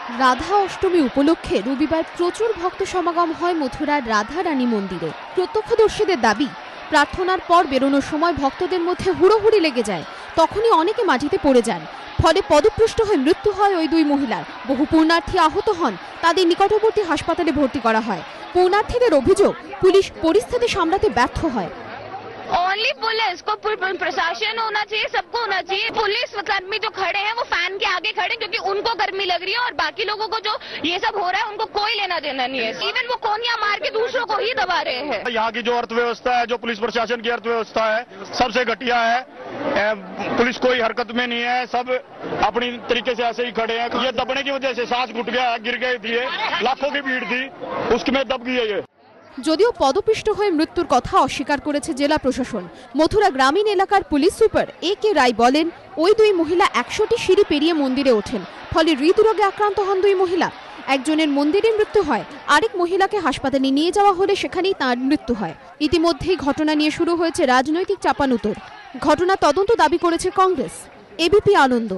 রাধা অষ্টমী উপলক্ষে রবিবার প্রচুর ভক্ত সমাগম হয় মথুরার রাধা রানী মন্দিরে। প্রত্যক্ষদর্শীদের দাবি, প্রার্থনার পর বেরোনোর সময় ভক্তদের মধ্যে হুড়োহুড়ি লেগে যায়। তখনই অনেকে মাটিতে পড়ে যান, ফলে পদপৃষ্ট হয়ে মৃত্যু হয় ওই দুই মহিলার। বহু পুণ্যার্থী আহত হন, তাদের নিকটবর্তী হাসপাতালে ভর্তি করা হয়। পুণ্যার্থীদের অভিযোগ, পুলিশ পরিস্থিতি সামলাতে ব্যর্থ হয়। ओनली पुलिस को प्रशासन होना चाहिए, सबको होना चाहिए। पुलिस कर्मी जो खड़े हैं वो फैन के आगे खड़े क्योंकि उनको गर्मी लग रही है और बाकी लोगों को जो ये सब हो रहा है उनको कोई लेना देना नहीं है। इवन वो कोनिया मार के दूसरों को ही दबा रहे हैं। यहाँ की जो अर्थव्यवस्था है, जो पुलिस प्रशासन की अर्थव्यवस्था है, सबसे घटिया है। पुलिस कोई हरकत में नहीं है, सब अपनी तरीके से ऐसे ही खड़े हैं। ये दबने की वजह से सांस घुट गया, गिर गए थी, लाखों की भीड़ थी, उसमें दब गई है ये। যদিও পদপিষ্ট হয়ে মৃত্যুর কথা অস্বীকার করেছে জেলা প্রশাসন। মথুরা গ্রামীণ এলাকার পুলিশ সুপার এ.কে. রায় বলেন, ওই দুই মহিলা 100টি সিঁড়ি পেরিয়ে মন্দিরে ওঠেন, ফলে হৃদরোগে আক্রান্ত হন দুই মহিলা। একজনের মন্দিরে মৃত্যু হয়, আরেক মহিলাকে হাসপাতালে নিয়ে যাওয়া হলে সেখানেই তাঁর মৃত্যু হয়। ইতিমধ্যেই ঘটনা নিয়ে শুরু হয়েছে রাজনৈতিক চাপানুতোর। ঘটনা তদন্ত দাবি করেছে কংগ্রেস। এবিপি আনন্দ।